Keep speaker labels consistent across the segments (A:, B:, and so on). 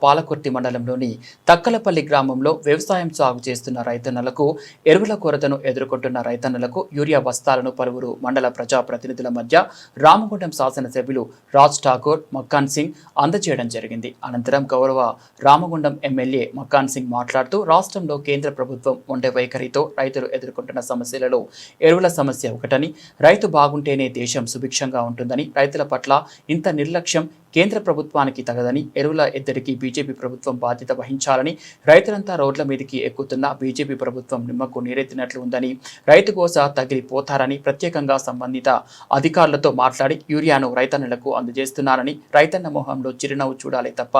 A: పాలకుర్తి మండలంలోని తక్కలపల్లి గ్రామంలో వ్యవసాయం సాగు చేస్తున్న రైతన్నలకు ఎరువుల కొరతను ఎదుర్కొంటున్న రైతన్నలకు యూరియా బస్తాలను పలువురు మండల ప్రజా ప్రతినిధుల మధ్య రామగుండం శాసనసభ్యులు రాజ్ ఠాకూర్ మక్కాన్ సింగ్ అందజేయడం జరిగింది. అనంతరం గౌరవ రామగుండం ఎమ్మెల్యే మక్కాన్ సింగ్ మాట్లాడుతూ రాష్ట్రంలో కేంద్ర ప్రభుత్వం ఉండే వైఖరితో రైతులు ఎదుర్కొంటున్న సమస్యలలో ఎరువుల సమస్య ఒకటని, రైతు బాగుంటేనే దేశం సుభిక్షంగా ఉంటుందని, రైతుల పట్ల ఇంత నిర్లక్ష్యం కేంద్ర ప్రభుత్వానికి తగదని, ఎరువుల ఎద్దడికి బీజేపీ ప్రభుత్వం బాధ్యత వహించాలని, రైతులంతా రోడ్ల మీదకి ఎక్కుతున్న బీజేపీ ప్రభుత్వం నిమ్మకు నీరెత్తినట్లు ఉందని, రైతు కోస తగిలిపోతారని ప్రత్యేకంగా సంబంధిత అధికారులతో మాట్లాడి యూరియాను రైతన్నలకు అందజేస్తున్నారని, రైతన్న మొహంలో చిరునవ్వు చూడాలి తప్ప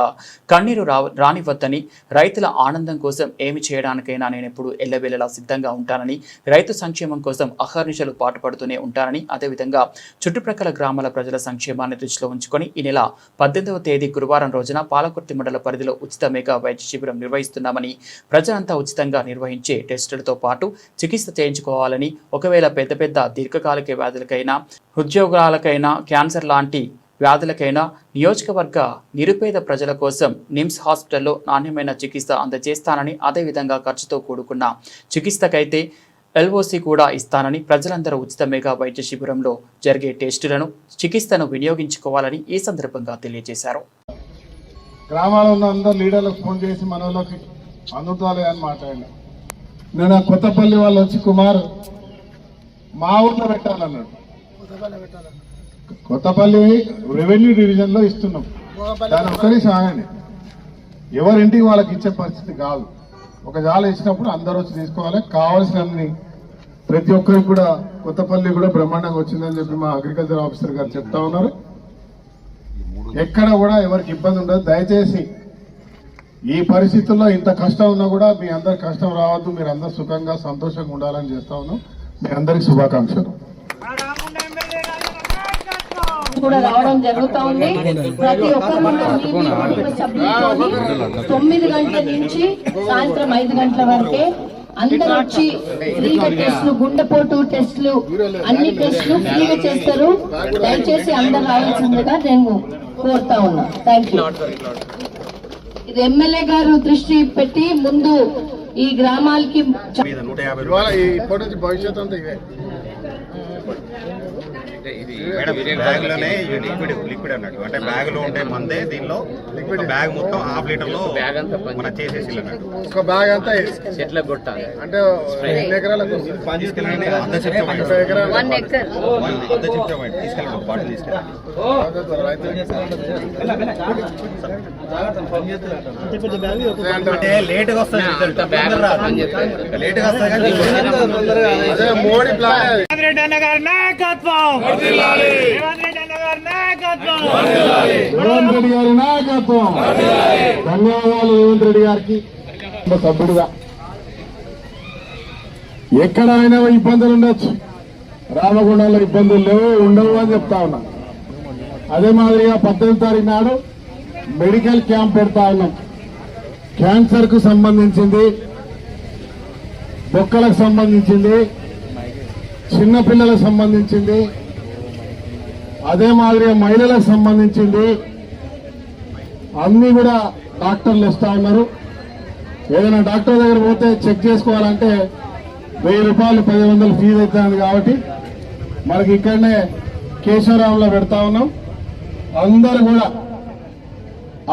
A: కన్నీరు రానివద్దని, రైతుల ఆనందం కోసం ఏమి చేయడానికైనా నేనెప్పుడు ఎల్లవేళలా సిద్ధంగా ఉంటానని, రైతు సంక్షేమం కోసం అహర్నిశలు పాటుపడుతూనే ఉంటానని, అదేవిధంగా చుట్టుప్రక్కల గ్రామాల ప్రజల సంక్షేమాన్ని దృష్టిలో ఉంచుకొని ఈ నెల 18వ తేదీ గురువారం రోజున పాలకుర్తి మండల పరిధిలో ఉచిత మెగా వైద్య శిబిరం నిర్వహిస్తున్నామని, ప్రజలంతా ఉచితంగా నిర్వహించే టెస్టులతో పాటు చికిత్స చేయించుకోవాలని, ఒకవేళ పెద్ద దీర్ఘకాలిక వ్యాధులకైనా, హృద్యోగాలకైనా, క్యాన్సర్ లాంటి వ్యాధులకైనా నియోజకవర్గ నిరుపేద ప్రజల కోసం నిమ్స్ హాస్పిటల్లో నాణ్యమైన చికిత్స అందజేస్తానని, అదేవిధంగా ఖర్చుతో కూడుకున్న చికిత్సకైతే ఎల్ఓసి కూడా ఇస్తానని, ప్రజలందరూ ఉచిత మెగా వైద్య శిబిరంలో జరిగే టెస్టులను, చికిత్సను వినియోగించుకోవాలని ఈ సందర్భంగా తెలియజేశారు.
B: గ్రామాల్లో ఉన్న అందరు లీడర్లకు ఫోన్ చేసి మనలోకి అందుతాలే అని మాట్లాడినా. నేను కొత్తపల్లి వాళ్ళు వచ్చి కుమార్ మా ఊర్లో పెట్టాలన్నాడు. కొత్తపల్లి రెవెన్యూ డివిజన్ లో ఇస్తున్నాం. దాని ఒక్కరి సాగండి, ఎవరింటికి వాళ్ళకి ఇచ్చే పరిస్థితి కాదు. ఒక జాల ఇచ్చినప్పుడు అందరూ వచ్చి తీసుకోవాలి. కావాల్సినన్ని ప్రతి ఒక్కరికి కూడా కొత్తపల్లి కూడా బ్రహ్మాండంగా వచ్చిందని చెప్పి మా అగ్రికల్చర్ ఆఫీసర్ గారు చెప్తా ఉన్నారు. ఎక్కడ కూడా ఎవరికి ఇబ్బంది ఉండదు. దయచేసి ఈ పరిస్థితుల్లో ఇంత కష్టం ఉన్నా కూడా మీ అందరికి కష్టం రావద్దు, మీరు అందరు సుఖంగా సంతోషంగా ఉండాలని చేస్తా ఉన్నాం. మీ అందరికి శుభాకాంక్షలు.
C: కూడా రావడం జరుగుతా ఉంది. ప్రతి ఒక్కరు 9 గంటల నుంచి సాయంత్రం 5 గంటల వరకే అందరూ వచ్చి ఫ్రీగా టెస్టులు, గుండెపోటు టెస్టులు, అన్ని టెస్టులు ఫ్రీగా చేస్తారు. దయచేసి అందరు రావాల్సిందిగా నేను కోరుతా ఉన్నా. Thank you. ఇది ఎమ్మెల్యే గారు దృష్టి పెట్టి ముందు ఈ గ్రామాలకి
B: భవిష్యత్ అంతా ఇవే.
D: ఇది మేడం బ్యాగ్ లోనే లిక్విడ్ అన్నట్టు, అంటే బ్యాగ్ లో ఉంటే మందే, దీనిలో లిక్విడ్ బ్యాగ్ మొత్తం హాఫ్ లీటర్ లో మన చేసేసి అన్నట్టు.
B: ఒక బ్యాగ్ అంతా
E: చెట్లకు కొట్టాలి
B: అంటే 2 ఎకరాలకు
D: తీసుకెళ్ళండి. అర్ధ చెప్తాం తీసుకెళ్ళండి, ఒక బాటిల్ తీసుకెళ్ళండి. అంటే లేట్ గా వస్తుంది, లేట్ గా వస్తుంది.
B: మోడీ ప్లాన్ రేవంత్ రెడ్డి గారి నాయకత్వం. ధన్యవాదాలు రేవంత్ రెడ్డి గారికి. సభ్యుడిగా ఎక్కడైనా ఇబ్బందులు ఉండొచ్చు, రామగుండంలో ఇబ్బందులు లేవు, ఉండవు అని చెప్తా ఉన్నా. అదే మాదిరిగా 18వ తారీఖు నాడు మెడికల్ క్యాంప్ పెడతా ఉన్నాం. క్యాన్సర్ కు సంబంధించింది, బొక్కలకు సంబంధించింది, చిన్నపిల్లలకు సంబంధించింది, అదే మాదిరిగా మహిళలకు సంబంధించింది, అన్ని కూడా డాక్టర్లు వస్తా ఉన్నారు. ఏదైనా డాక్టర్ దగ్గర పోతే చెక్ చేసుకోవాలంటే 1000 రూపాయలు 1000 ఫీజు అవుతుంది. కాబట్టి మనకి ఇక్కడనే కేశవరావులో పెడతా ఉన్నాం. అందరూ కూడా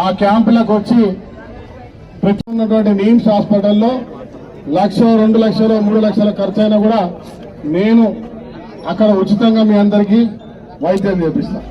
B: ఆ క్యాంపులకు వచ్చి పెట్టుకున్నటువంటి నిమ్స్ హాస్పిటల్లో 1,00,000, 2 లక్షలు, 3 లక్షల ఖర్చు అయినా కూడా నేను అక్కడ ఉచితంగా మీ అందరికీ వైద్యం చేపిస్తాను.